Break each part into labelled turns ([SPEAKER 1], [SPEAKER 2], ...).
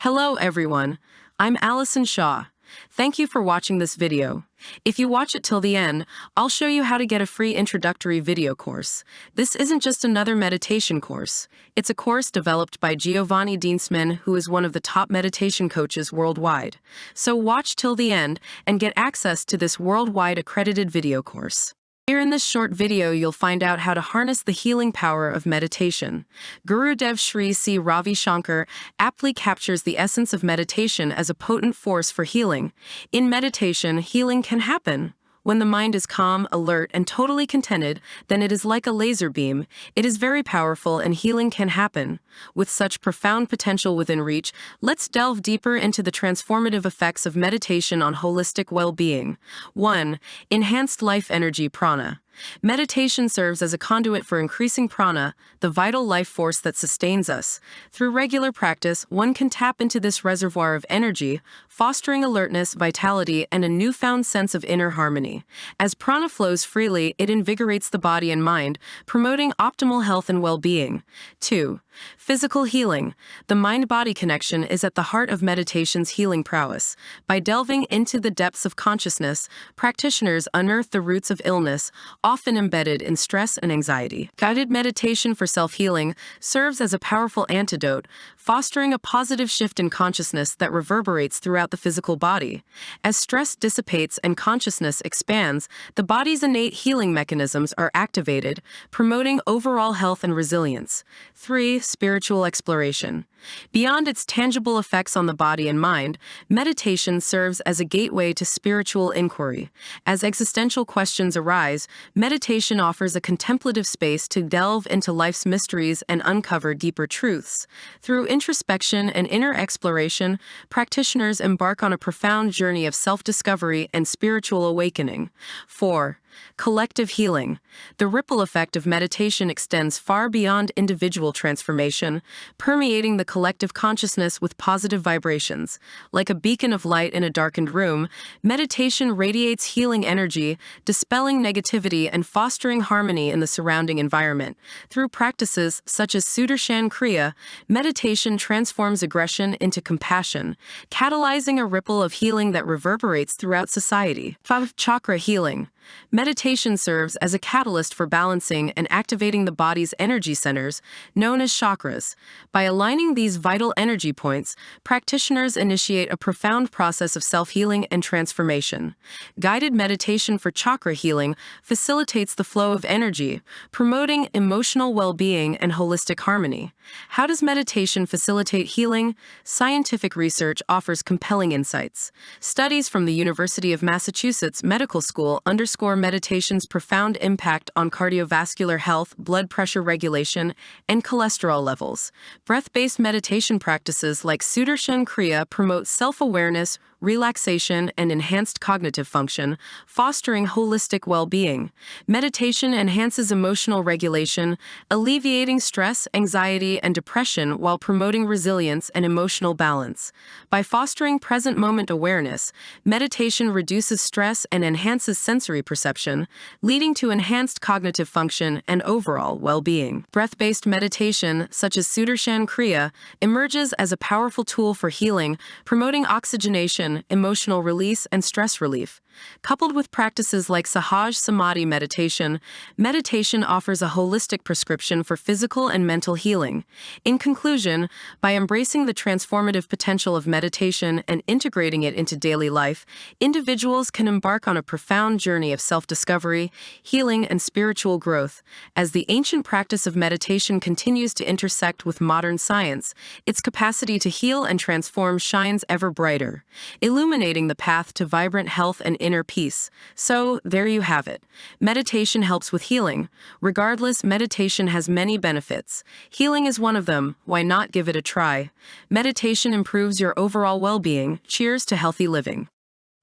[SPEAKER 1] Hello everyone, I'm Allison Shaw. Thank you for watching this video. If you watch it till the end, I'll show you how to get a free introductory video course. This isn't just another meditation course. It's a course developed by Giovanni Dienstmann, who is one of the top meditation coaches worldwide. So watch till the end and get access to this worldwide accredited video course. Here in this short video, you'll find out how to harness the healing power of meditation. Gurudev Sri C. Ravi Shankar aptly captures the essence of meditation as a potent force for healing. In meditation, healing can happen. When the mind is calm, alert, and totally contented, then it is like a laser beam. It is very powerful and healing can happen. With such profound potential within reach, let's delve deeper into the transformative effects of meditation on holistic well-being. 1. Enhanced life energy prana. Meditation serves as a conduit for increasing prana, the vital life force that sustains us. Through regular practice, one can tap into this reservoir of energy, fostering alertness, vitality, and a newfound sense of inner harmony. As prana flows freely, it invigorates the body and mind, promoting optimal health and well-being. 2. Physical healing. The mind-body connection is at the heart of meditation's healing prowess. By delving into the depths of consciousness, practitioners unearth the roots of illness, often embedded in stress and anxiety. Guided meditation for self-healing serves as a powerful antidote, fostering a positive shift in consciousness that reverberates throughout the physical body. As stress dissipates and consciousness expands, the body's innate healing mechanisms are activated, promoting overall health and resilience. 3. Spiritual exploration. Beyond its tangible effects on the body and mind, meditation serves as a gateway to spiritual inquiry. As existential questions arise, meditation offers a contemplative space to delve into life's mysteries and uncover deeper truths. Through introspection and inner exploration, practitioners embark on a profound journey of self-discovery and spiritual awakening. 4. Collective healing. The ripple effect of meditation extends far beyond individual transformation, permeating the collective consciousness with positive vibrations. Like a beacon of light in a darkened room, meditation radiates healing energy, dispelling negativity and fostering harmony in the surrounding environment. Through practices such as Sudarshan Kriya, meditation transforms aggression into compassion, catalyzing a ripple of healing that reverberates throughout society. 5. Chakra healing. Meditation serves as a catalyst for balancing and activating the body's energy centers, known as chakras. By aligning these vital energy points, practitioners initiate a profound process of self-healing and transformation. Guided meditation for chakra healing facilitates the flow of energy, promoting emotional well-being and holistic harmony. How does meditation facilitate healing? Scientific research offers compelling insights. Studies from the University of Massachusetts Medical School underscore meditation's profound impact on cardiovascular health, blood pressure regulation, and cholesterol levels. Breath-based meditation practices like Sudarshan Kriya promote self-awareness, relaxation, and enhanced cognitive function, fostering holistic well-being. Meditation enhances emotional regulation, alleviating stress, anxiety, and depression while promoting resilience and emotional balance. By fostering present-moment awareness, meditation reduces stress and enhances sensory perception, leading to enhanced cognitive function and overall well-being. Breath-based meditation, such as Sudarshan Kriya, emerges as a powerful tool for healing, promoting oxygenation, emotional release, and stress relief. Coupled with practices like Sahaj Samadhi meditation, meditation offers a holistic prescription for physical and mental healing. In conclusion, by embracing the transformative potential of meditation and integrating it into daily life, individuals can embark on a profound journey of self-discovery, healing, and spiritual growth. As the ancient practice of meditation continues to intersect with modern science, its capacity to heal and transform shines ever brighter, illuminating the path to vibrant health and inner peace. So, there you have it. Meditation helps with healing. Regardless, meditation has many benefits. Healing is one of them. Why not give it a try? Meditation improves your overall well-being. Cheers to healthy living.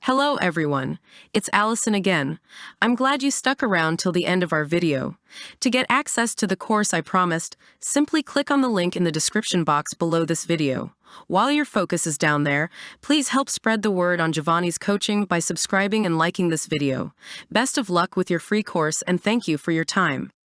[SPEAKER 1] Hello everyone, it's Allison again. I'm glad you stuck around till the end of our video. To get access to the course I promised, simply click on the link in the description box below this video. While your focus is down there, please help spread the word on Giovanni's coaching by subscribing and liking this video. Best of luck with your free course and thank you for your time.